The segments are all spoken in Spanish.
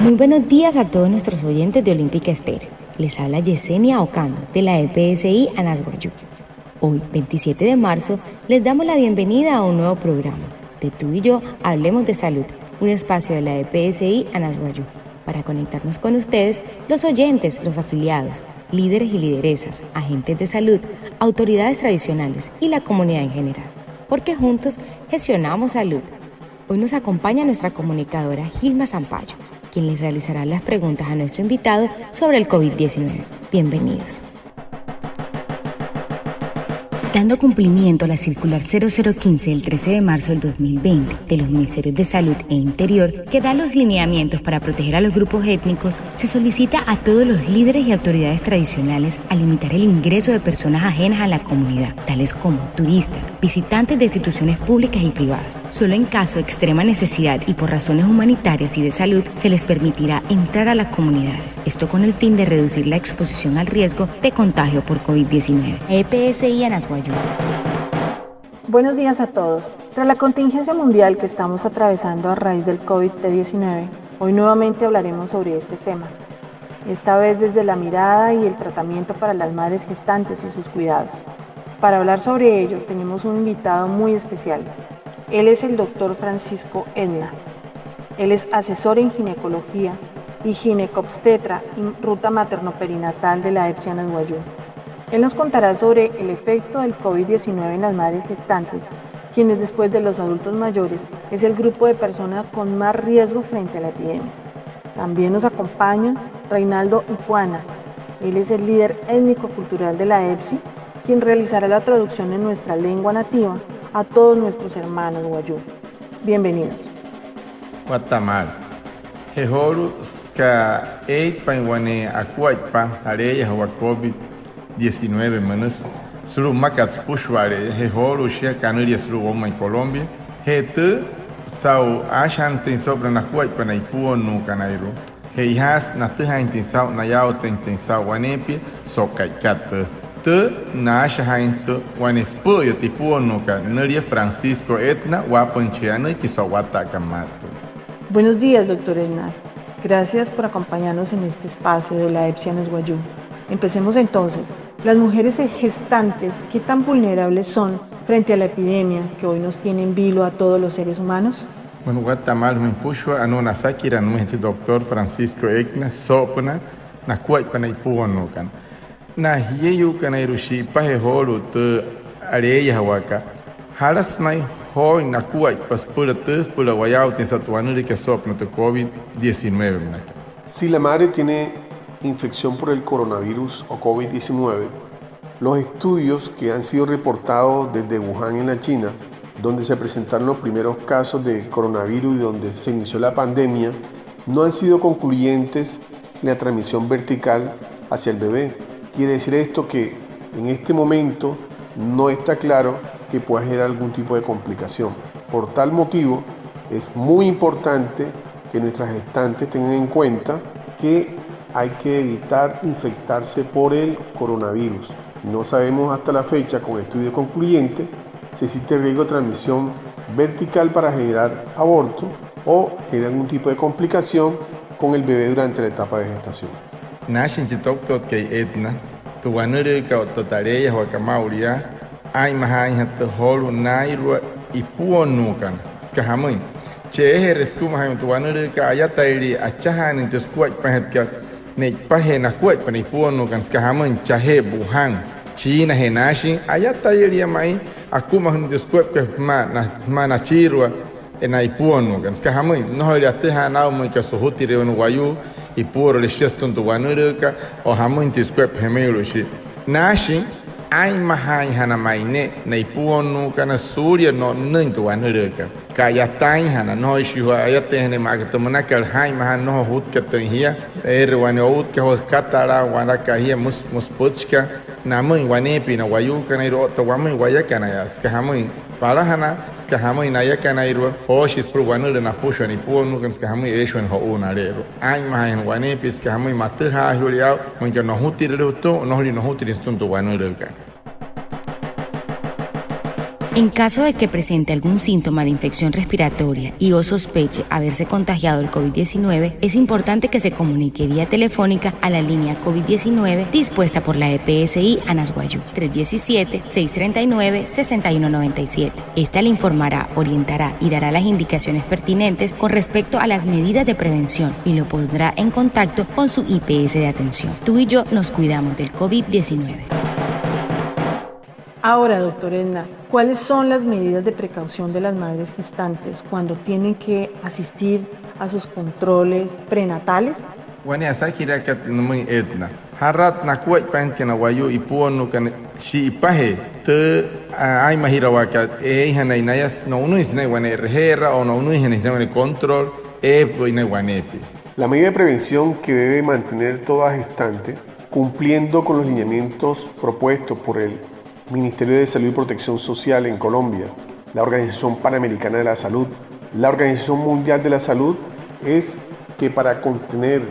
Muy buenos días a todos nuestros oyentes de Olímpica Estéreo. Les habla Yesenia Ocando de la EPSI Anasguayú. Hoy, 27 de marzo, les damos la bienvenida a un nuevo programa de Tú y Yo Hablemos de Salud, un espacio de la EPSI Anasguayú para conectarnos con ustedes, los oyentes, los afiliados, líderes y lideresas, agentes de salud, autoridades tradicionales y la comunidad en general, porque juntos gestionamos salud. Hoy nos acompaña nuestra comunicadora Gilma Zampayo, quien les realizará las preguntas a nuestro invitado sobre el COVID-19. Bienvenidos. Dando cumplimiento a la circular 0015 del 13 de marzo del 2020 de los Ministerios de Salud e Interior, que da los lineamientos para proteger a los grupos étnicos, se solicita a todos los líderes y autoridades tradicionales a limitar el ingreso de personas ajenas a la comunidad, tales como turistas, visitantes de instituciones públicas y privadas. Solo en caso de extrema necesidad y por razones humanitarias y de salud, se les permitirá entrar a las comunidades. Esto con el fin de reducir la exposición al riesgo de contagio por COVID-19. EPSI Anasguayú. Buenos días a todos. Tras la contingencia mundial que estamos atravesando a raíz del COVID-19, hoy nuevamente hablaremos sobre este tema. Esta vez desde la mirada y el tratamiento para las madres gestantes y sus cuidados. Para hablar sobre ello, tenemos un invitado muy especial. Él es el doctor Francisco Edna. Él es asesor en ginecología y ginecobstetra y ruta materno-perinatal de la EPSI Anasguayú. Él nos contará sobre el efecto del COVID-19 en las madres gestantes, quienes después de los adultos mayores es el grupo de personas con más riesgo frente a la epidemia. También nos acompaña Reinaldo Ipuana. Él es el líder étnico-cultural de la EPSI, quien realizará la traducción en nuestra lengua nativa a todos nuestros hermanos guayú. Bienvenidos. Guatemala. Jehoro ska eipainwane akuaipa areia wa COVID-19 manos suru makat pushware jehoro shia canaria suru oma en Colombia hete sau ashan ten sobra na kuaipa na ipuo no canairo heihas na teha intensau na yao intensau wanepi sokaikata te na asha hainto wanespo yo tipuo no canaria Francisco Edna wapancheana y kisawata kamato. Buenos días, doctor Edna. Gracias por acompañarnos en este espacio de la EPSI Anasguayú. Empecemos entonces. Las mujeres gestantes, ¿qué tan vulnerables son frente a la epidemia que hoy nos tiene en vilo a todos los seres humanos? Bueno, Guatemala me puso a no sakira nuestro doctor Francisco Egna sopna na kuaipa na ipuano kan. Na hieyu kana irushi pa heholo te areia waka. Haras mai hoy na kuaipa por la guayao ten satuano de que sopna te COVID-19. Si la madre tiene infección por el coronavirus o COVID-19, los estudios que han sido reportados desde Wuhan en la China, donde se presentaron los primeros casos de coronavirus y donde se inició la pandemia, no han sido concluyentes en la transmisión vertical hacia el bebé. Quiere decir esto que en este momento no está claro que pueda generar algún tipo de complicación. Por tal motivo, es muy importante que nuestras gestantes tengan en cuenta que hay que evitar infectarse por el coronavirus. No sabemos hasta la fecha con estudio concluyente si existe riesgo de transmisión vertical para generar aborto o generar algún tipo de complicación con el bebé durante la etapa de gestación. Nashin chitoktot que etna, tu wanere ka ototareya huacamauria, ay mahain hat holu nairua y puonukan, skahamun. Che rescuma haim tu wanere ka ayatairi achahan in tesquat pahetka. Ne pahena kuat pani puono kan skahaman chahe Wuhan China henashi ayata yeria mai aku mahun deskuat ke mana chirwa ena ipuono kan skahaman no ya te hanau mai ka sohuti re no wayu ipuro le sheston to wanureka o hamun deskuat hemelo shi nashi ai mahai hana mai ne na ipuono kana surya no nento wanureka kaya tain hana no shiwa ayate hene magatamana kal hai mahan no hut katanhia wane out ka hos katara wana kahia musputska namui wanepi na wayu kana ro to wamui wayakana yas kahamui parahana skahamui na yakana ro hoshis pro wanule na pusho ni puonu kan skahamui eshon ho una rero ai mahan wanepi skahamui matha huriao munja no huti re to no huli no huti stunto wanule ka. En caso de que presente algún síntoma de infección respiratoria y o sospeche haberse contagiado el COVID-19, es importante que se comunique vía telefónica a la línea COVID-19 dispuesta por la EPSI Anasguayú, 317-639-6197. Esta le informará, orientará y dará las indicaciones pertinentes con respecto a las medidas de prevención y lo pondrá en contacto con su IPS de atención. Tú y yo nos cuidamos del COVID-19. Ahora, doctor Edna, ¿cuáles son las medidas de precaución de las madres gestantes cuando tienen que asistir a sus controles prenatales? Wani asakira kat numi Edna. Harat na kuat pan kana wayu ipuonu kan si ipahe te ai mahira waka hanai nayas no unu isne wane rehera o no unu isne wane control ine wanepi. La medida de prevención que debe mantener toda gestante, cumpliendo con los lineamientos propuestos por el Ministerio de Salud y Protección Social en Colombia, la Organización Panamericana de la Salud, la Organización Mundial de la Salud, es que para contener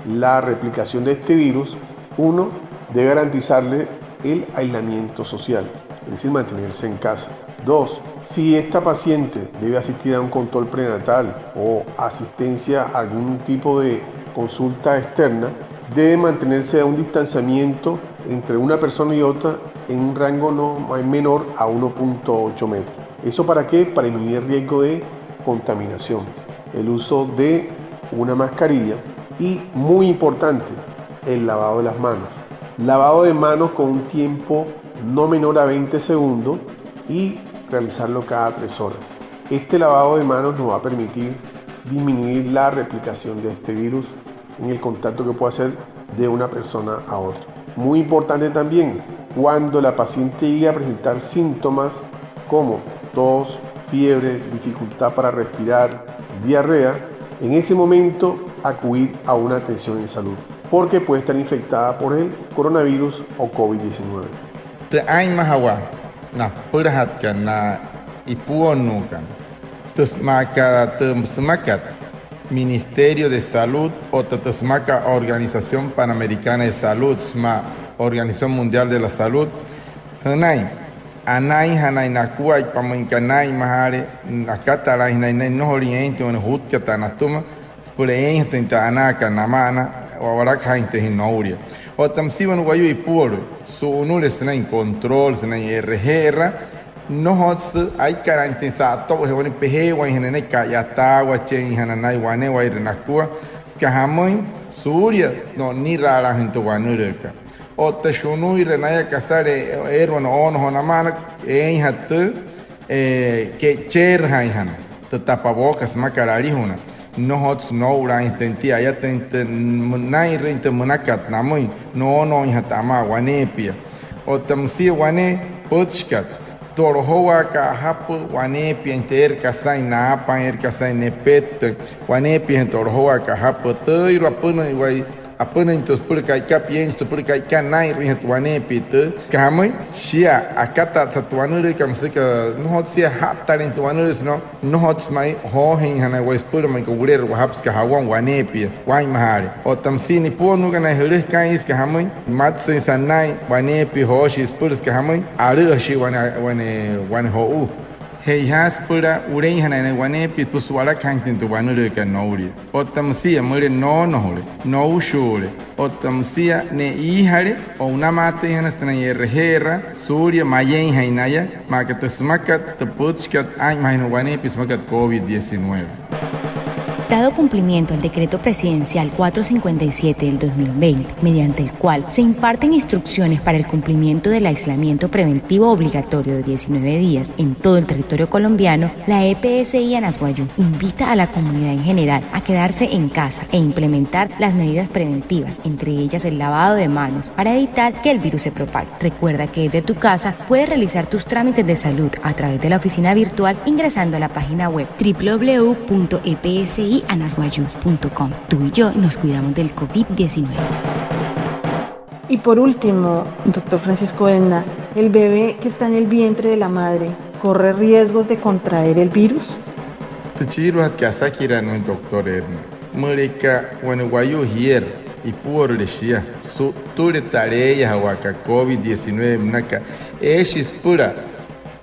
la replicación de este virus, uno debe garantizarle el aislamiento social, es decir, mantenerse en casa. 2. Si esta paciente debe asistir a un control prenatal o asistencia a algún tipo de consulta externa, debe mantenerse a un distanciamiento entre una persona y otra en un rango no menor a 1.8 metros. ¿Eso para qué? Para disminuir el riesgo de contaminación. El uso de una mascarilla y, muy importante, el lavado de las manos. Lavado de manos con un tiempo no menor a 20 segundos y realizarlo cada 3 horas. Este lavado de manos nos va a permitir disminuir la replicación de este virus en el contacto que puede hacer de una persona a otra. Muy importante también, cuando la paciente llegue a presentar síntomas como tos, fiebre, dificultad para respirar, diarrea, en ese momento acudir a una atención en salud, porque puede estar infectada por el coronavirus o COVID-19. Te ai mahawa na purahat kan na ipuonu kan. Tesmaka semakat Ministerio de Salud o tesmaka Organización Panamericana de Salud, Organización Mundial de la Salud. Hanai hanai nakuai pamankanai mahare nakatala hanai no oriente on hutkata natuma spule enta anaka namana o kainte hinauria. O tamsivan wayu ipuro su unules na control na RGR no hots ay karantin sa to he pehe wa hinene kayata wa chen hananai wane wa irnakua skahamoin suria no ni rara hinto wanureka o te shunu irenaya kasare erwan on honamana hat que cher hana te tapabocas makarari huna no hots no ura intenti ayat nai rente munakat namoi no hatama wanepia o tamsi wane potchkat Torhoa ka hapu wanepi enter kasai na apa kasai nepet wanepi torhoa ka hapu te iro apuna entos por kai kapien to por kai kanai rihat wanepi te kamai sia akata tatwanure kamsika no hot sia hat talent wanures no hot mai ho hin hana wais por mai ko gurer wa haps ka hawan wanepi wai mahari o tamsini ponu kana hele kai is ka hamai matse sanai wanepi ho shis por ka hamai are shi wane ho Hei has pura urei hana wanepi puswala kantin to wanure ka nouri o tamsia mure no shore o tamsia ne ihare o una mate hana sana yerhera surya mayen hainaya makatasmakat taputchkat ay mahino wanepi smakat COVID-19. Dado cumplimiento al decreto presidencial 457 del 2020, mediante el cual se imparten instrucciones para el cumplimiento del aislamiento preventivo obligatorio de 19 días en todo el territorio colombiano, la EPSI Anasguayú invita a la comunidad en general a quedarse en casa e implementar las medidas preventivas, entre ellas el lavado de manos, para evitar que el virus se propague. Recuerda que desde tu casa puedes realizar tus trámites de salud a través de la oficina virtual ingresando a la página web www.epsi anasguayú.com. Tú y yo nos cuidamos del COVID-19. Y por último, doctor Francisco Edna, ¿el bebé que está en el vientre de la madre corre riesgos de contraer el virus? Tuchiru hat kasakira no doctor Edna. Mereka wanuwayu hier y por leshia su tule tareya hawaka COVID-19 mnaka eshis pura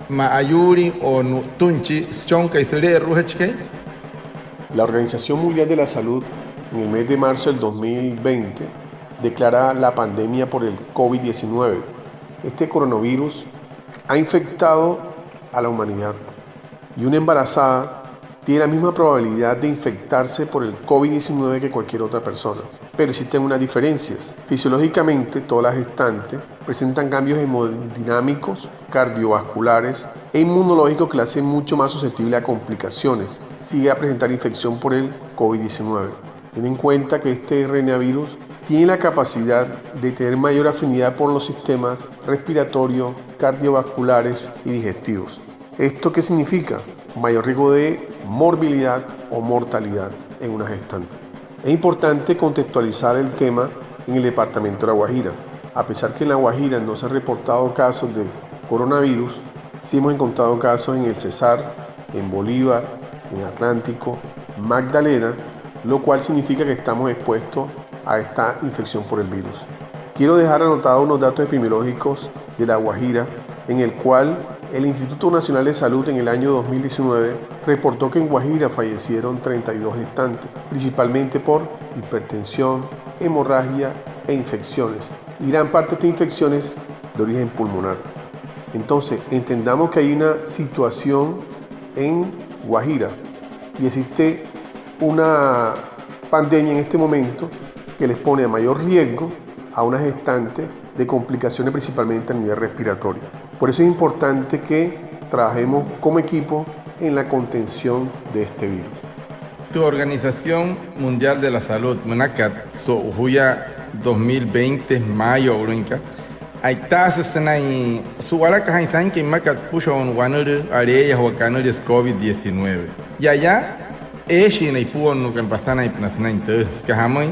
ma ayuri o tunchi chonka isle ruhechke. La Organización Mundial de la Salud en el mes de marzo del 2020 declara la pandemia por el COVID-19. Este coronavirus ha infectado a la humanidad y una embarazada tiene la misma probabilidad de infectarse por el COVID-19 que cualquier otra persona. Pero existen unas diferencias. Fisiológicamente, todas las gestantes presentan cambios hemodinámicos, cardiovasculares e inmunológicos que la hacen mucho más susceptible a complicaciones si llega a presentar infección por el COVID-19. Ten en cuenta que este RNA-virus tiene la capacidad de tener mayor afinidad por los sistemas respiratorios, cardiovasculares y digestivos. ¿Esto qué significa? Mayor riesgo de morbilidad o mortalidad en una gestante. Es importante contextualizar el tema en el departamento de La Guajira. A pesar que en La Guajira no se han reportado casos de coronavirus, sí hemos encontrado casos en el Cesar, en Bolívar, en Atlántico, Magdalena, lo cual significa que estamos expuestos a esta infección por el virus. Quiero dejar anotados unos datos epidemiológicos de La Guajira, en el cual el Instituto Nacional de Salud en el año 2019 reportó que en Guajira fallecieron 32 gestantes, principalmente por hipertensión, hemorragia e infecciones. Y gran parte de estas infecciones de origen pulmonar. Entonces, entendamos que hay una situación en Guajira y existe una pandemia en este momento que les pone a mayor riesgo a una gestante de complicaciones principalmente a nivel respiratorio. Por eso es importante que trabajemos como equipo en la contención de este virus. Tu Organización Mundial de la Salud, Menacat, Sohuya 2020, mayo, Urinka, hay tasas en su Araka Hainsan que Macat puso un guanere, areas o canales COVID-19. Y allá, en el pueblo no que pasan ahí, pues no entonces, que jamás,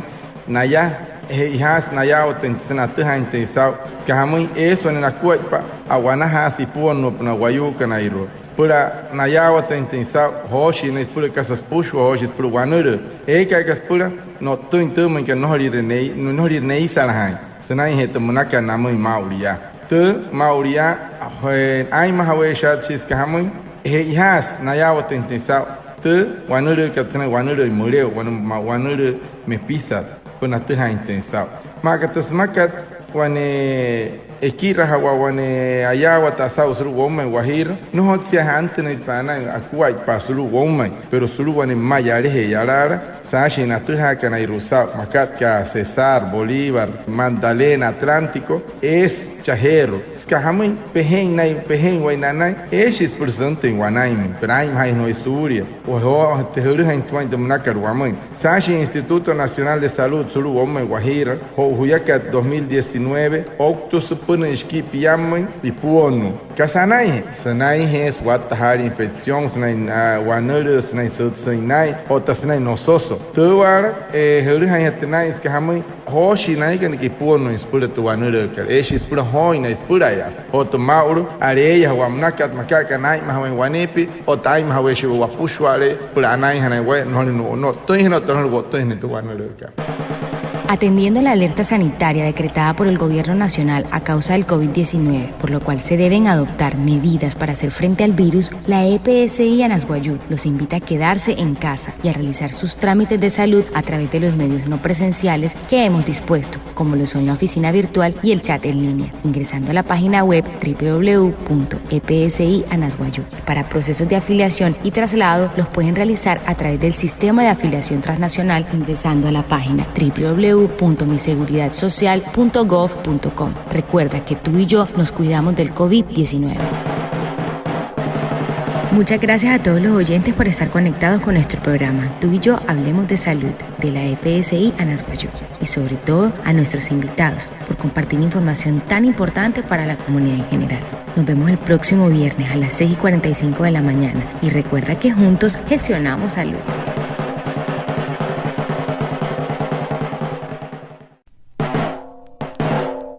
naya, hijas naya o tensenate gente sao que jamás eso en la cuerpa aguanaja si pueblo no guayuca nairo. Pura naya o tensao hoshi no es pura casas pucho hoshi es pura guanere. Que es pura no tu intento que no rir nei salahan. Senai heta monaka namo mauria. Tu mauria ai mahawesha chis que jamás hijas naya o tensao tu guanere que tiene guanere muleo guanere me pisa. Pernah terhang tensau. Maka tersemakat wane ekira hawa wane ayawa tasau suru womai wahir. No hot sia hante na pana akuai pa suru womai. Pero suru wane mayare he yalara. Sashi na terha kana irusau. Makat ka Cesar, Bolívar, Magdalena, Atlántico. Es chahero. Skahamai pehen wainanai. Eshes presente em wanaim. Praim hai no Suria. O ho terru hain tuan de munakar wamai. Sashi Instituto Nacional de Salud suru womai wahira. Ho huyakat 2019. Octo supone skip yamai e puono. Kasanai. Sanai hes watahar infección. Sanai wanere. Sanai sutsinai. Otasnai nososo. Tuar heru hain hatenai skahamai. Hoshi nai kan que puono inspura tu wanere. Eshes inspura hoi na inspura yas. Oto mauro areia wamnakat makaka nai mahawai wanepi. Otai mahaweshu wapushware. Pura anai hanai we no toin no tono botoin tu wanere. Atendiendo la alerta sanitaria decretada por el Gobierno Nacional a causa del COVID-19, por lo cual se deben adoptar medidas para hacer frente al virus, la EPSI Anasguayú los invita a quedarse en casa y a realizar sus trámites de salud a través de los medios no presenciales que hemos dispuesto, como lo son la oficina virtual y el chat en línea, ingresando a la página web www.epsianasguayú. Para procesos de afiliación y traslado los pueden realizar a través del sistema de afiliación transnacional ingresando a la página www.miseguridad.social.gov.com. Recuerda que tú y yo nos cuidamos del COVID-19. Muchas gracias a todos los oyentes por estar conectados con nuestro programa. Tú y yo hablemos de salud de la EPSI Anasguayú y sobre todo a nuestros invitados por compartir información tan importante para la comunidad en general. Nos vemos el próximo viernes a las 6:45 de la mañana y recuerda que juntos gestionamos salud.